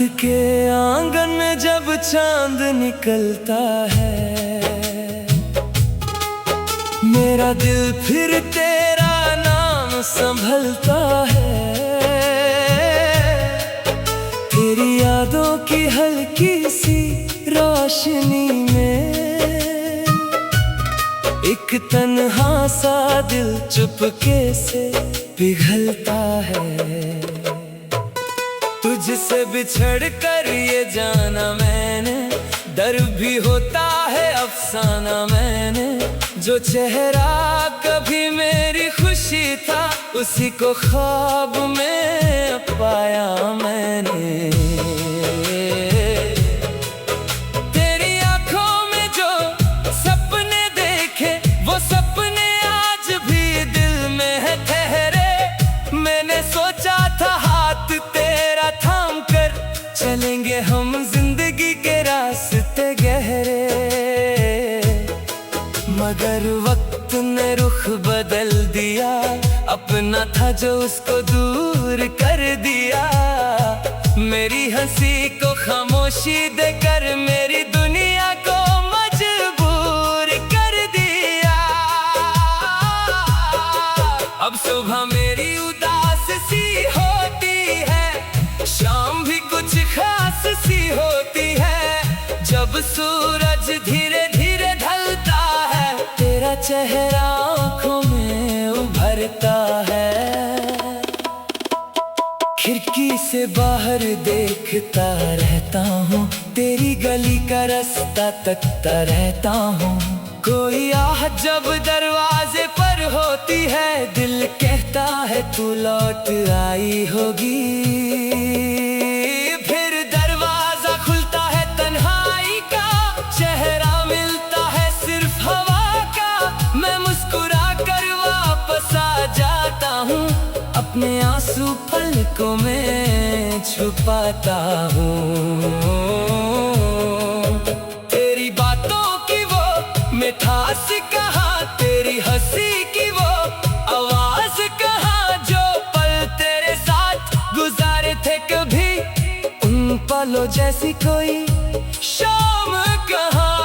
के आंगन में जब चांद निकलता है, मेरा दिल फिर तेरा नाम संभलता है। तेरी यादों की हल्की सी रोशनी में एक तन्हा सा दिल चुपके से पिघलता है। तुझसे बिछड़ कर ये जाना मैंने, डर भी होता है अफसाना मैंने। जो चेहरा कभी मेरी खुशी था, उसी को ख्वाब में पाया मैंने। तेरी आंखों में जो सपने देखे, वो सपने आज भी दिल में है ठहरे। मैंने सोचा था हाथ तेरा थाम कर चलेंगे हम जिंदगी के रास्ते गहरे, मगर वक्त ने रुख बदल दिया। अपना था जो उसको दूर कर दिया। मेरी हंसी को खामोशी देकर मेरी दुनिया को मजबूर कर दिया। अब सुबह मेरी उदास सी होती है, शाम भी कुछ खास सी होती है। जब सूरज धीरे धीरे ढलता है, तेरा चेहरा आँखों में उभरता है। खिड़की से बाहर देखता रहता हूँ, तेरी गली का रास्ता तकता रहता हूँ। कोई आहट जब दरवाजे पर होती है, दिल कहता है तू लौट आई होगी। फिर दरवाजा खुलता है तन्हाई का, चेहरा मिलता है सिर्फ हवा का। मैं मुस्कुरा कर वापस आ जाता हूँ, अपने आंसू पलकों में छुपाता हूँ। तेरी बातों की वो मिठास कहाँ, तेरी हंसी की वो आवाज कहाँ। जो पल तेरे साथ गुजारे थे कभी, उन पलों जैसी कोई शाम कहाँ।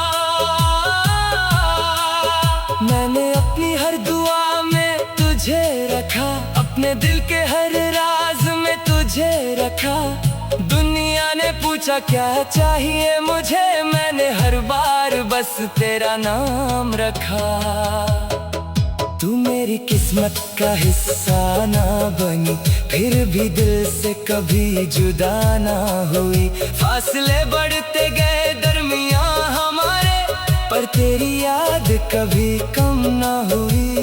मैंने अपनी हर दुआ में तुझे रखा, अपने दिल के हर राज में तुझे रखा। दुनिया ने पूछा क्या चाहिए मुझे, मैंने हर बार बस तेरा नाम रखा। तू मेरी किस्मत का हिस्सा ना बनी, फिर भी दिल से कभी जुदा ना हुई। फासले बढ़ते गए दरमियां हमारे, पर तेरी याद कभी कम ना हुई।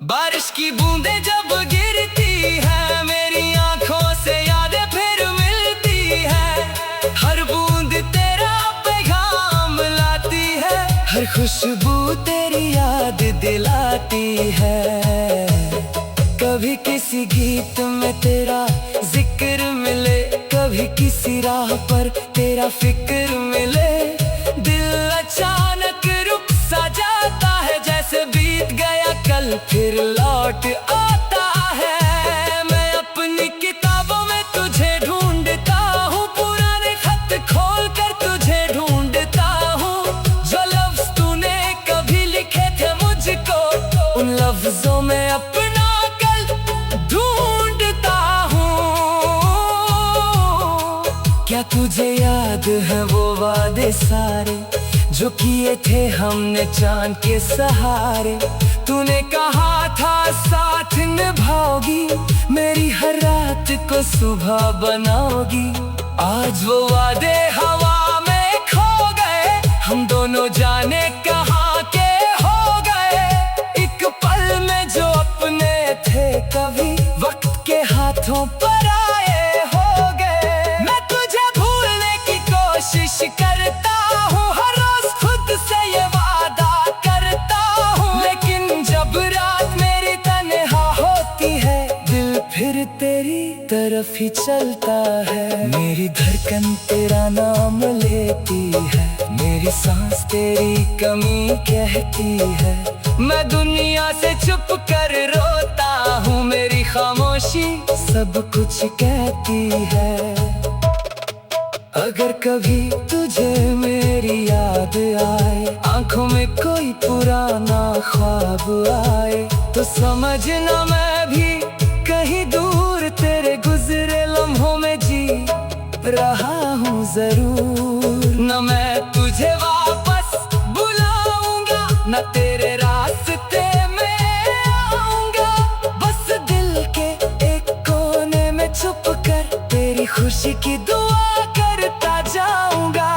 बारिश की बूंदें जब गिरती है, मेरी आंखों से यादें फिर मिलती है। हर बूंद तेरा पैगाम लाती है, हर खुशबू तेरी याद दिलाती है। कभी किसी गीत में तेरा जिक्र मिले, कभी किसी राह पर तेरा फिक्र मिले। दिल अचानक रुक सा जाता है, जैसे बीत गया कल फिर लौट आता है। मैं अपनी किताबों में तुझे ढूंढता हूँ, पुराने खत खोल कर तुझे ढूंढता हूँ। जो लफ्ज तूने कभी लिखे थे मुझको, उन लफ्जों में अपना कल ढूंढता हूँ। क्या तुझे याद है वो वादे सारे, जो किए थे हमने चांद के सहारे। तूने कहा था साथ निभाओगी, मेरी हर रात को सुबह बनाओगी। आज वो वादे हवा में खो गए, हम दोनों जाने कहाँ के हो गए। एक पल में जो अपने थे कभी, वक्त के हाथों पर आए हो गए। मैं तुझे भूलने की कोशिश करता हूँ, हर रोज खुद से ये वादा करता हूँ। लेकिन जब रात मेरी तन्हा होती है, दिल फिर तेरी तरफ ही चलता है। मेरी धड़कन तेरा नाम लेती है, मेरी सांस तेरी कमी कहती है। मैं दुनिया से चुप कर रोता हूँ, मेरी खामोशी सब कुछ कहती है। अगर कभी तुझे मेरी याद आए, आंखों में कोई पुराना ख्वाब आए, तो समझना मैं भी कहीं दूर तेरे गुजरे लम्हों में जी रहा हूँ जरूर। न मैं तुझे वापस बुलाऊंगा, न तेरे रास्ते में आऊंगा, बस दिल के एक कोने में छुप कर तेरी खुशी की दुआ करता जाऊंगा।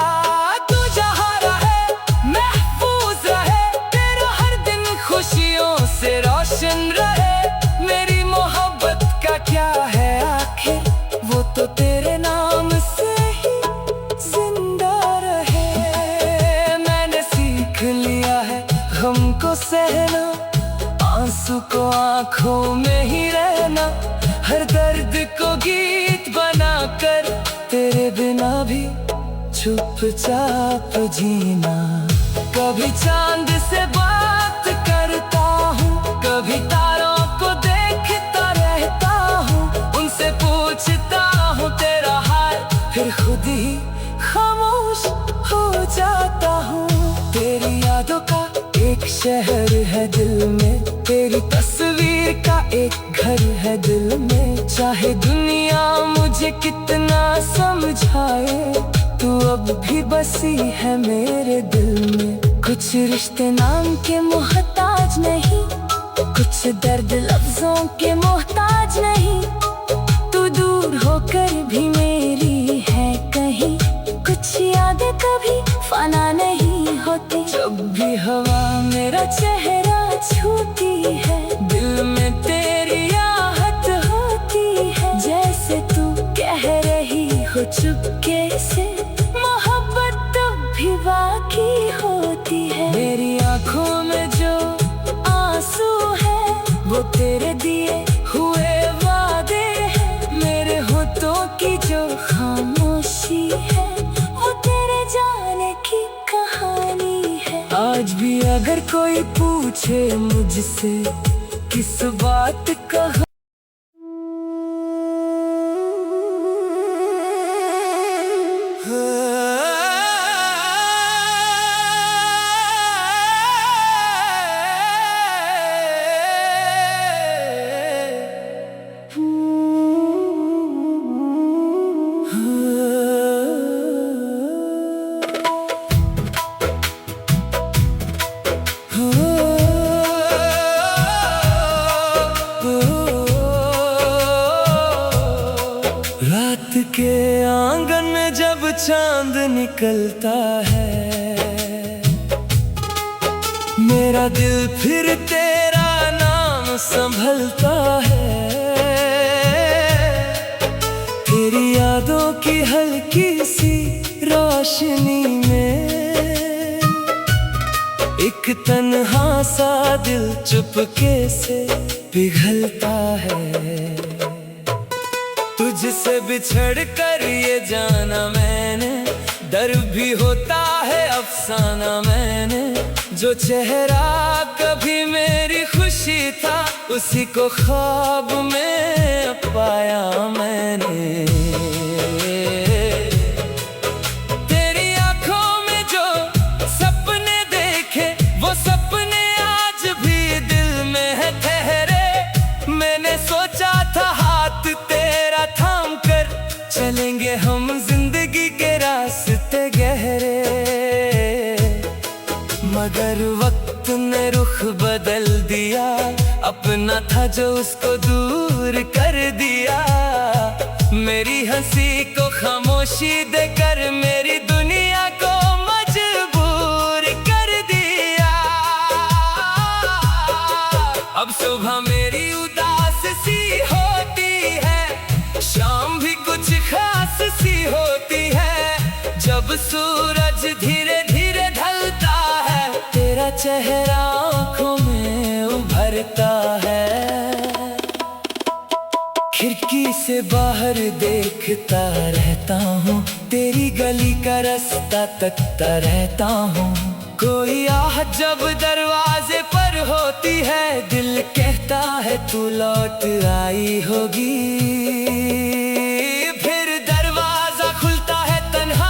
तू जहाँ रहे महफूज रहे, तेरा हर दिन खुशियों से रोशन रहे। मेरी मोहब्बत का क्या है आखिर, वो तो तेरे नाम से ही जिंदा रहे। मैंने सीख लिया है हमको सहना, आंसू को आंखों में ही रहना, हर दर्द को गीत बनाकर तेरे बिना भी चुपचाप जीना। कभी चांद से बात करता हूँ, कभी तारों को देखता रहता हूँ, उनसे पूछता हूँ तेरा हाल, फिर खुद ही खामोश हो जाता हूँ। तेरी यादों का एक शहर है दिल में, तेरी तस्वीर का एक घर है दिल में। चाहे दुनिया मुझे कितना समझाए, तू अब भी बसी है मेरे दिल में। कुछ रिश्ते नाम के मोहताज नहीं, कुछ दर्द लफ्जों के मोहताज नहीं, तू दूर होकर भी मेरी है कहीं। कुछ यादें कभी फना नहीं होती, जब भी हवा मेरा चेहरा छूती है, दिल में तेरी आहट होती है। जैसे तू कह रही हो चुपके से, मोहब्बत तब भी बाकी होती है। मेरी आंखों में जो आंसू है, वो तेरे दिए हुए वादे हैं। मेरे होठों की जो खामोशी है, वो तेरे जाने की कहानी है। आज भी अगर कोई पूछे मुझसे किस बात का, रात के आंगन में जब चांद निकलता है, मेरा दिल फिर तेरा नाम संभलता है। तेरी यादों की हल्की सी रोशनी में एक तन्हा सा दिल चुपके से पिघलता है। तुझसे बिछड़ कर ये जाना मैंने, डर भी होता है अफसाना मैंने। जो चेहरा कभी मेरी खुशी था, उसी को ख्वाब में पाया मैंने। तेरी आंखों में जो सपने देखे, वो सपने आज भी दिल में है ठहरे। मैंने सोचा था हाथ तेरा थाम कर चलेंगे हम जिंदगी के रास्ते गहरे, मगर वक्त ने रुख बदल दिया। अपना था जो उसको दूर कर दिया। मेरी हंसी को खामोशी देकर मेरी दुनिया को मजबूर कर दिया। अब सुबह मेरी उदास सी होती है, शाम भी कुछ खास सी होती है। जब सूरज धीरे धीरे ढलता है, तेरा चेहरा आँखों में उभरता है। खिड़की से बाहर देखता रहता हूँ, तेरी गली का रास्ता तकता रहता हूँ। कोई आहट जब दरवाजे पर होती है, दिल कहता है तू लौट आई होगी। फिर दरवाजा खुलता है, तन्हा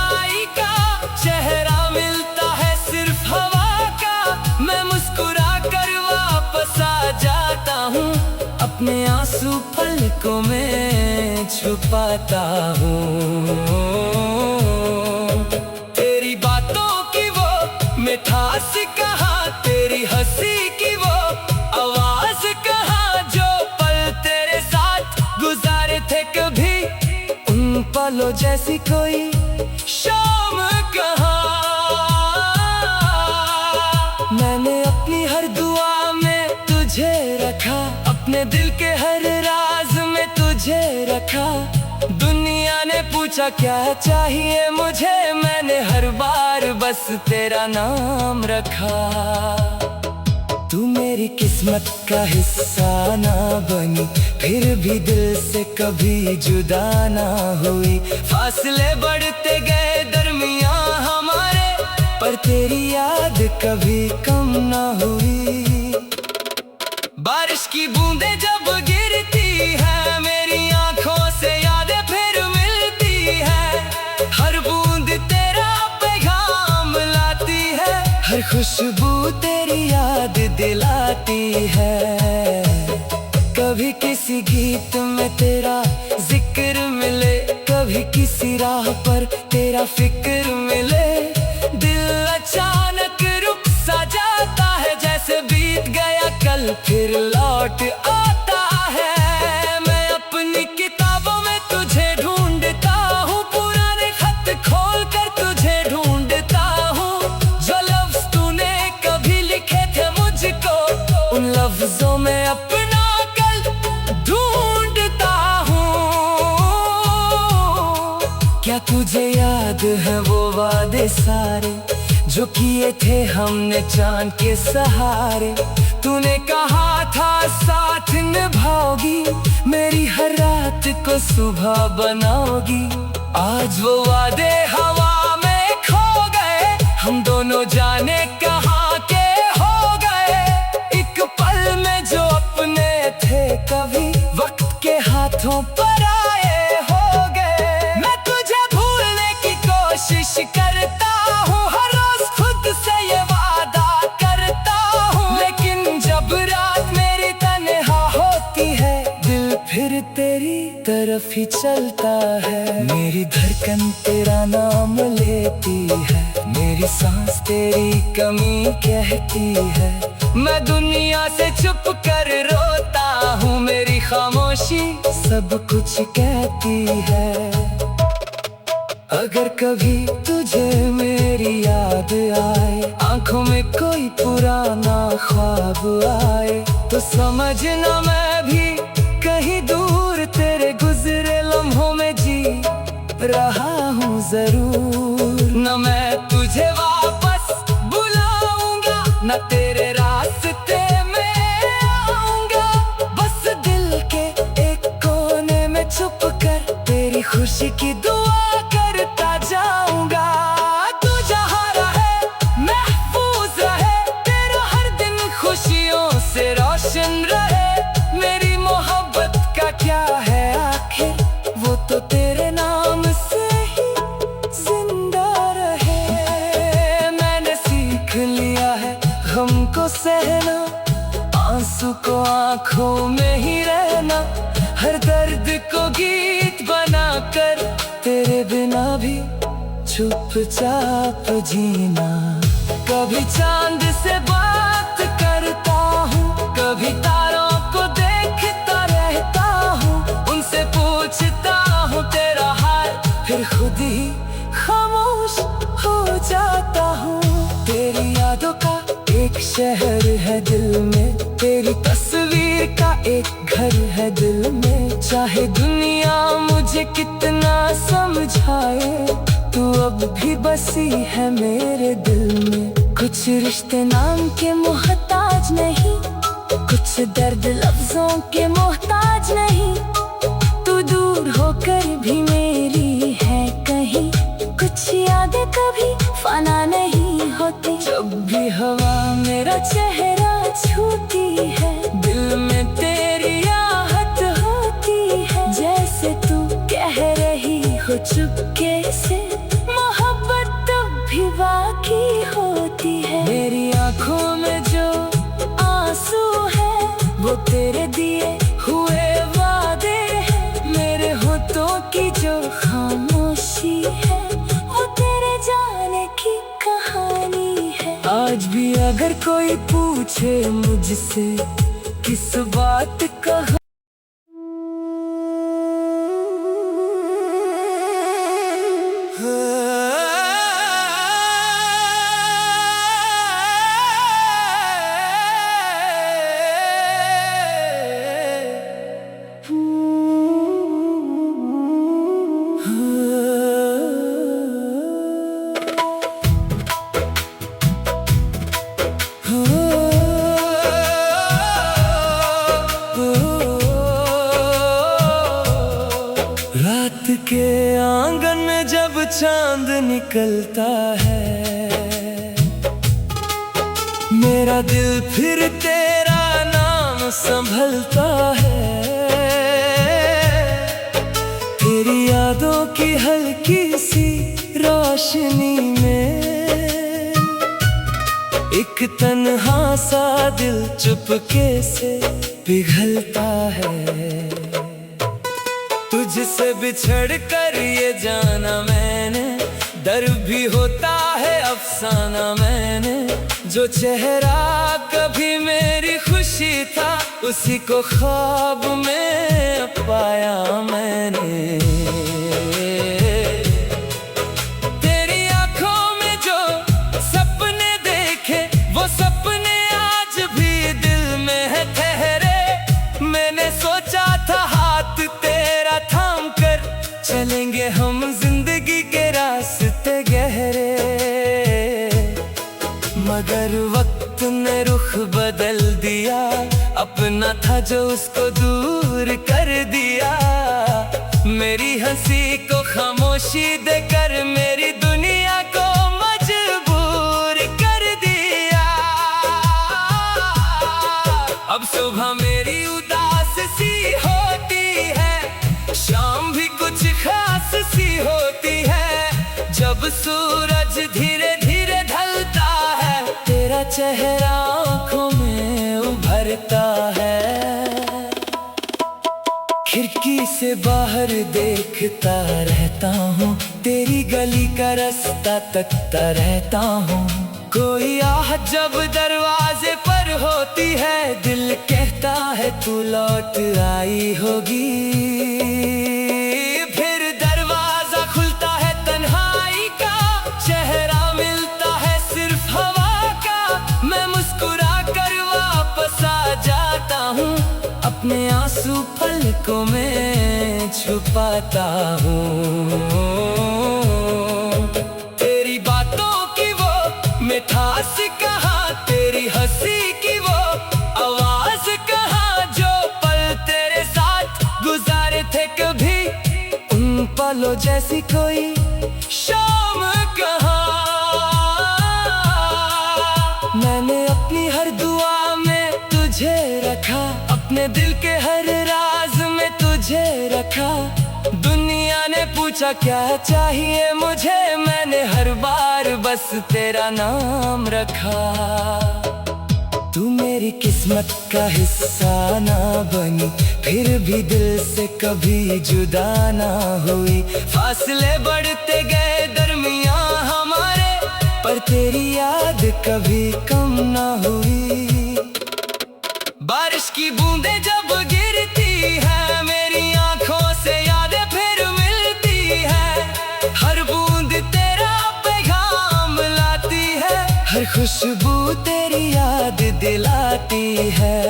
को मैं छुपाता हूँ। तेरी बातों की वो मिठास कहाँ, तेरी हंसी की वो आवाज कहाँ, जो पल तेरे साथ गुजारे थे कभी, उन पलों जैसी कोई शाम कहाँ। मैंने अपनी हर दुआ में तुझे रखा, अपने दिल के हर राज में तुझे रखा। दुनिया ने पूछा क्या चाहिए मुझे, मैंने हर बार बस तेरा नाम रखा। तू मेरी किस्मत का हिस्सा ना बनी, फिर भी दिल से कभी जुदा ना हुई। फासले बढ़ते गए दरमियां हमारे, पर तेरी याद कभी कम ना हुई। बारिश की बूंदें जब गिरती है, मेरी आंखों से यादें फिर मिलती है। हर बूंद तेरा पैगाम लाती है, हर खुशबू तेरी याद दिलाती है। कभी किसी गीत में तेरा जिक्र मिले, कभी किसी राह पर तेरा फिक्र मिले। दिल अचानक रुक सा जाता है, जैसे बीत गया कल फिर लौट आता है। मैं अपनी किताबों में तुझे ढूंढता हूँ, पुराने खत खोल कर तुझे ढूंढता हूँ। जो लफ्ज तूने कभी लिखे थे मुझको, उन लफ्जों में अपना कल ढूंढता हूँ। क्या तुझे याद है वो वादे सारे, जो किए थे हमने चांद के सहारे। तूने कहा था साथ निभाओगी, मेरी हर रात को सुबह बनाओगी। आज वो वादे हवा में खो गए, हम दोनों जाने कहाँ के हो गए। एक पल में जो अपने थे कभी, वक्त के हाथों पर आए हो गए। मैं तुझे भूलने की कोशिश करता हूँ, हर रोज खुद से ये वादा करता हूँ। लेकिन जब रात मेरी तन्हा होती है, दिल फिर तेरी तरफ ही चलता है। मेरी धड़कन तेरा नाम लेती है, मेरी सांस तेरी कमी कहती है। मैं दुनिया से छुप कर रोता हूँ, मेरी खामोशी सब कुछ कहती है। अगर कभी तुझे मेरी याद आए, आंखों में कोई पुराना ख्वाब आए, तो समझना मैं भी कहीं दूर तेरे गुजरे लम्हों में जी रहा हूँ जरूर। न मैं तुझे वापस बुलाऊंगा, न तेरे रास्ते में आऊंगा। बस दिल के एक कोने में छुप कर तेरी खुशी की दुआ करता जाऊंगा। तू जहाँ रहे महफूज रहे, तेरा हर दिन खुशियों से रोशन रहे। मेरी मोहब्बत का क्या है आखिर, वो तो तेरे नाम से ही जिंदा रहे। मैंने सीख लिया है गम को सहना, आंसू को आंखों में ही रहना। हर दर्द को गीत बनाकर तेरे बिना भी चुपचाप जीना। कभी चांद से बात करता हूँ, कभी तारों को देखता रहता हूँ। उनसे पूछता हूँ तेरा हाल, फिर खुद ही खामोश हो जाता हूँ। तेरी यादों का एक शहर है दिल में, तेरी तस्वीर का एक घर है दिल में। चाहे दुनिया मुझे कितना समझाए, तू अब भी बसी है मेरे दिल में। कुछ रिश्ते नाम के मोहताज नहीं, कुछ दर्द लफ्जों के मोहताज नहीं। तू दूर होकर भी मेरी है कहीं, कुछ यादें कभी फना नहीं होती। जब भी हवा मेरा चेहरा छूती है, दिल में तेरी आहट होती है। जैसे तू कह रही हो चुपके से, मोहब्बत भी बाकी होती है। मेरी आंखों में जो आंसू है, वो तेरे दिए हुए वादे पूछे मुझसे किस बात का रात के आंगन में जब चांद निकलता है, मेरा दिल फिर तेरा नाम संभलता है। तेरी यादों की हल्की सी रोशनी में एक तन्हा सा दिल चुपके से पिघलता है। तुझसे बिछड़ कर ये जाना मैंने, डर भी होता है अफसाना मैंने। जो चेहरा कभी मेरी खुशी था, उसी को ख्वाब में पाया मैंने। तेरी आंखों में जो सपने देखे, वो सपने आज भी दिल में है ठहरे। मैंने सोचा था हाथ तेरा थाम कर चलेंगे हम जिंदगी के रास्ते गहरे, मगर वक्त ने रुख बदल दिया। अपना था जो उसको दूर कर दिया। मेरी हंसी को खामोशी देकर मेरी दुनिया को मजबूर कर दिया। अब सुबह मेरी उदास सी होती है, शाम भी कुछ खास सी होती है। जब सूरज धीरे धीरे ढलता है, तेरा चेहरा आँखों में उभरता है। खिड़की से बाहर देखता रहता हूँ, तेरी गली का रास्ता तकता रहता हूँ। कोई आहट जब दरवाजे पर होती है, दिल कहता है तू लौट आई होगी। फिर दरवाजा खुलता है तन्हाई का, चेहरा मिलता है सिर्फ हवा का। मैं मुस्कुरा कर वापस आ जाता हूँ, अपने आंसू पलकों में छुपाता हूँ। तेरी बातों की वो मिठास कहाँ, तेरी हंसी की वो आवाज कहाँ। जो पल तेरे साथ गुजारे थे कभी, उन पलों जैसी कोई शाम कहाँ। मैंने अपनी हर दुआ में तुझे रखा, अपने दिल के हर राज में तुझे रखा। दुनिया ने पूछा क्या चाहिए मुझे, मैंने हर बार बस तेरा नाम रखा। तू मेरी किस्मत का हिस्सा ना बनी, फिर भी दिल से कभी जुदा ना हुई। फासले बढ़ते गए दरमियां हमारे, पर तेरी याद कभी कम ना हुई। बारिश की बूंदें जब गिरती है, मेरी आंखों से यादें फिर मिलती है। हर बूंद तेरा पैगाम लाती है, हर खुशबू तेरी याद दिलाती है।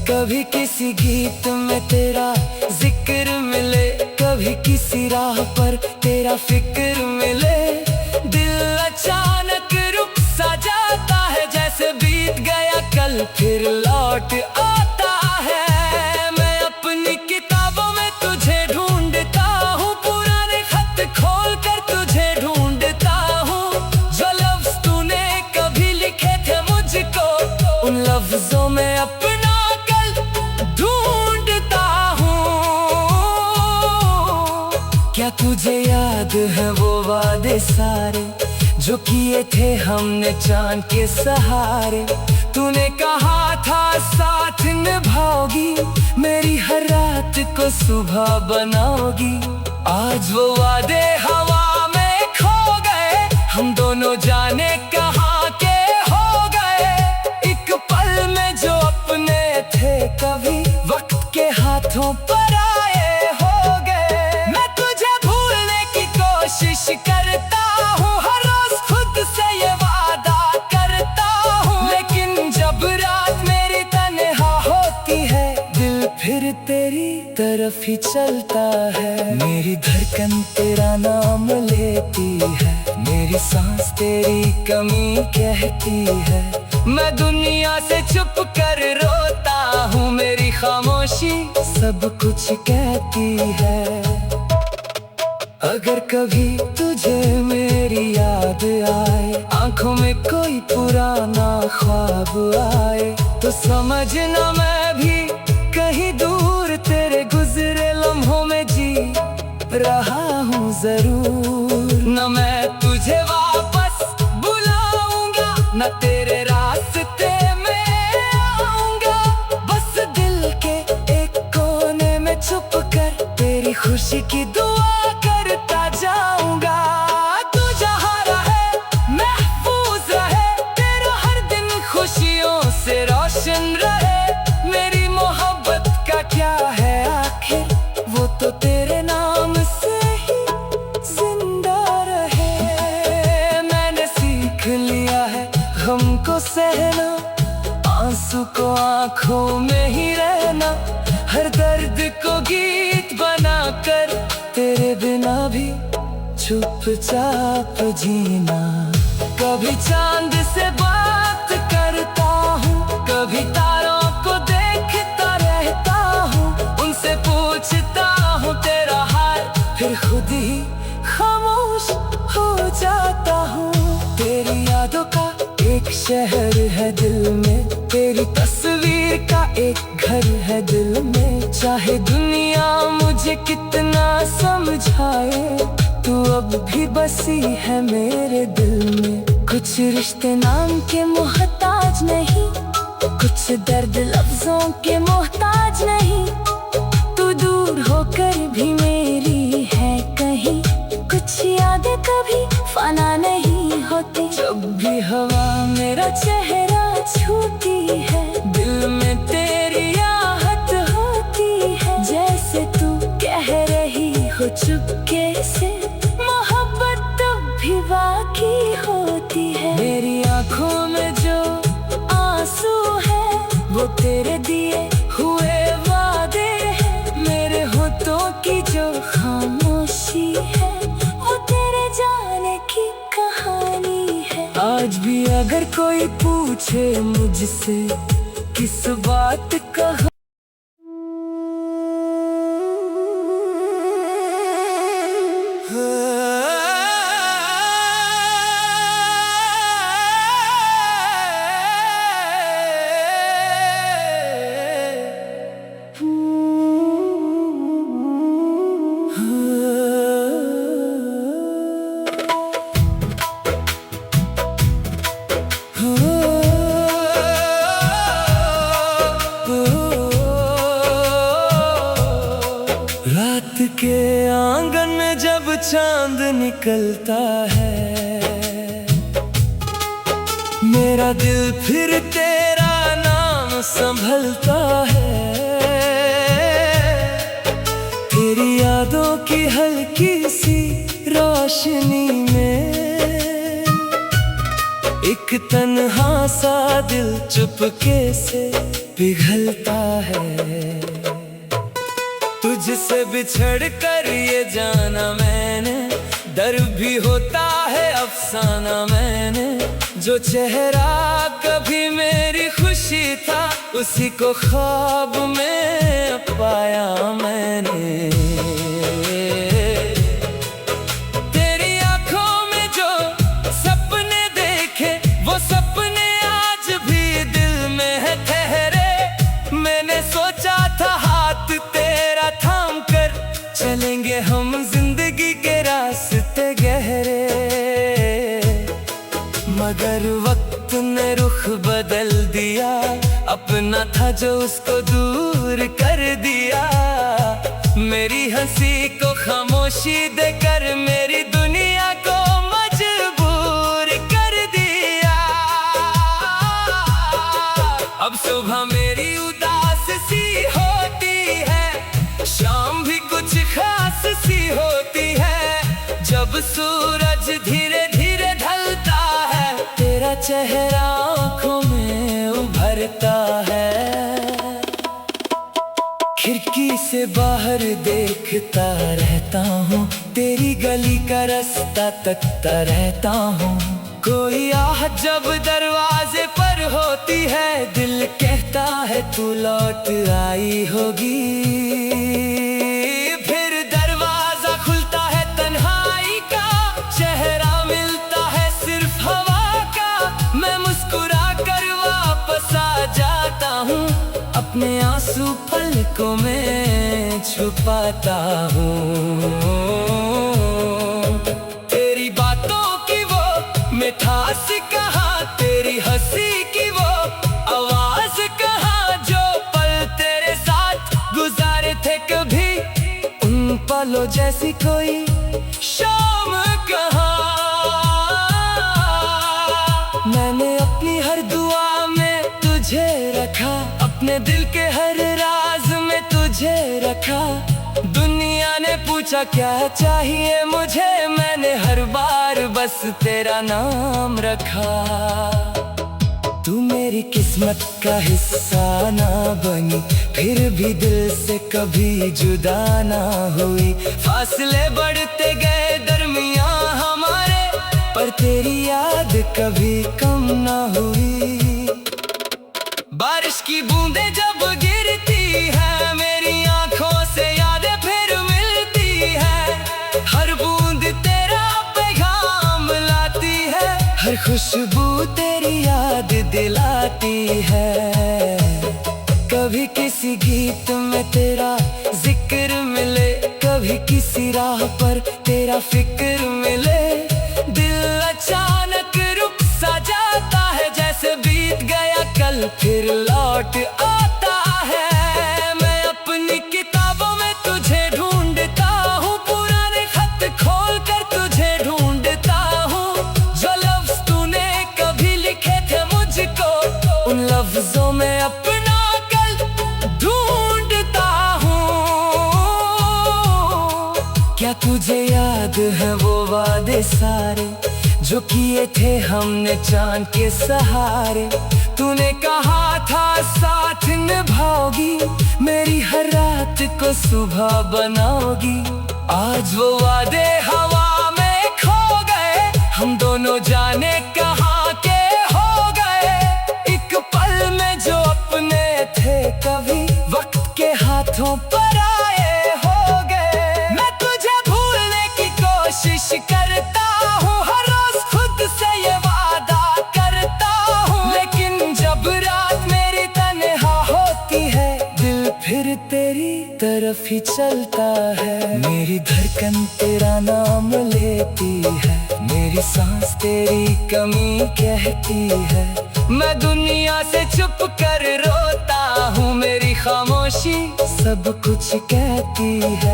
कभी किसी गीत में तेरा जिक्र मिले, कभी किसी राह पर तेरा फिक्र मिले। दिल अचानक रुक सा जाता है, जैसे बीत गया कल फिर लौट आता है। मैं अपनी किताबों में तुझे ढूंढता हूँ, पुराने खत खोल कर तुझे ढूंढता हूँ। जो लफ्ज तूने कभी लिखे थे मुझको, उन लफ्जों में अपना कल ढूंढता हूँ। क्या तुझे याद है वो वादे सारे, जो किए थे हमने चांद के सहारे। तूने कहा था साथ निभाओगी, मेरी हर रात को सुबह बनाओगी। आज वो वादे हवा में खो गए, हम दोनों जाने कहाँ के हो गए। तेरी तरफ ही चलता है। मेरी धड़कन तेरा नाम लेती है, मेरी सांस तेरी कमी कहती है। मैं दुनिया से छुप कर रोता हूँ, मेरी खामोशी सब कुछ कहती है। अगर कभी तुझे मेरी याद आए, आंखों में कोई पुराना ख्वाब आए, तो समझना मैं भी कहीं दूर तेरे गुजरे लम्हों में जी रहा हूँ जरूर। न मैं तुझे वापस बुलाऊंगा, न तेरे रास्ते में आऊंगा, बस दिल के एक कोने में छुप कर तेरी खुशी की दुआ करता जाऊंगा। तू जहाँ रहे महफूज रहे, तेरा हर दिन खुशियों से रोशन रहे। मेरी मोहब्बत का क्या है आखिर, वो तो तेरे नाम से ही जिंदा रहे। मैंने सीख लिया है गम को सहना, आंसू को आंखों में ही रहना, हर दर्द को गीत बनाकर तेरे बिना भी चुपचाप जीना। कभी चांद से बात करता हूँ, कभी तारों को देखता रहता हूँ, उनसे पूछता हूँ तेरा हाल, फिर खुद ही खामोश हो जाता हूँ। तेरी यादों का एक शहर है दिल में, तेरी तस्वीर का एक घर है दिल में। चाहे दुनिया मुझे कितना समझाए, तू अब भी बसी है मेरे दिल में। कुछ रिश्ते नाम के मोहताज नहीं, कुछ दर्द लफ्जों के मोहताज नहीं, तू दूर होकर भी मेरी है कहीं। कुछ यादें कभी फना नहीं होती, जब भी हवा मेरा चेहरा छूती है, दिल में तेरी आहट होती है। जैसे तू कह रही हो चुपके से, मोहब्बत तब भी बाकी होती है। मेरी आंखों में जो आंसू है, वो तेरे दिए हुए वादे हैं। मेरे होठों की जो खामोशी है, वो तेरे जाने की कहानी है। आज भी अगर कोई पूछे मुझसे किस बात का, रात के आंगन में जब चांद निकलता है, मेरा दिल फिर तेरा नाम संभलता है। तेरी यादों की हल्की सी रोशनी में एक तन्हा सा दिल चुपके से पिघलता है। तुझसे बिछड़ कर ये जाना मैंने, डर भी होता है अफसाना मैंने। जो चेहरा कभी मेरी खुशी था, उसी को ख्वाब में पाया मैंने। तेरी आंखों में जो सपने देखे, वो सपने आज भी दिल में है ठहरे। मैंने सोचा था हाथ तेरा थाम कर चलेंगे हम जिंदगी के रास्ते गहरे, मगर वक्त ने रुख बदल दिया। अपना था जो उसको दूर कर दिया। मेरी हंसी को खामोशी देकर मेरी दुनिया को मजबूर कर दिया। अब सुबह मेरी उदास सी होती है, शाम भी कुछ खास सी होती है। जब सूरज धीरे धीरे ढलता है, तेरा चेहरा आँखों में उभरता है। खिड़की खिड़की से बाहर देखता रहता हूँ, तेरी गली का रास्ता तकता रहता हूँ। कोई आहट जब दरवाजे पर होती है, दिल कहता है तू लौट आई होगी। फिर दरवाजा खुलता है तन्हाई का, चेहरा मिलता है सिर्फ हवा का। मैं मुस्कुरा कर वापस आ जाता हूँ, अपने आंसू पलकों में छुपाता हूँ। तेरी बातों की वो मिठास कहाँ, तेरी हंसी की वो आवाज कहाँ, जो पल तेरे साथ गुजारे थे कभी, उन पलों जैसी कोई शाम कहाँ। मैंने अपनी हर दुआ में तुझे रखा, अपने दिल के हर राज में तुझे रखा। दुनिया ने पूछा क्या चाहिए मुझे, मैंने हर बार बस तेरा नाम रखा। तू मेरी किस्मत का हिस्सा ना बनी, फिर भी दिल से कभी जुदा ना हुई। फासले बढ़ते गए दरमियां हमारे, पर तेरी याद कभी कम ना हुई। बारिश की बूंदें जब गिरती है, मेरी आंखों से यादें फिर मिलती है। हर बूंद तेरा पैगाम लाती है, हर खुशबू तेरी याद दिलाती है। कभी किसी गीत में तेरा जिक्र मिले, कभी किसी राह पर तेरा फिक्र मिले। दिल अचानक रुक सा जाता है, जैसे बीत गया कल फिर लौट आता है। मैं अपनी किताबों में तुझे ढूंढता हूँ, पुराने खत खोल कर तुझे ढूंढता हूँ। जो लफ्ज तूने कभी लिखे थे मुझको, उन लफ्जों में अपना कल ढूंढता हूँ। क्या तुझे याद है वो वादे सारे, जो किए थे हमने चांद के सहारे। तूने कहा था साथ निभाओगी, मेरी हर रात को सुबह बनाओगी। आज वो वादे हवा में खो गए, हम दोनों जाने कहाँ के हो गए। एक पल में जो अपने थे कभी, वक्त के हाथों पर आए हो गए। मैं तुझे भूलने की कोशिश करता हूँ, हर रोज खुद से ये वादा करता हूँ। लेकिन जब रात मेरी तन्हा होती है, दिल फिर तेरी तरफ ही चलता है। मेरी धड़कन तेरा नाम लेती है, मेरी सांस तेरी कमी कहती है। मैं दुनिया से छुप कर रोता हूँ, मेरी खामोशी सब कुछ कहती है।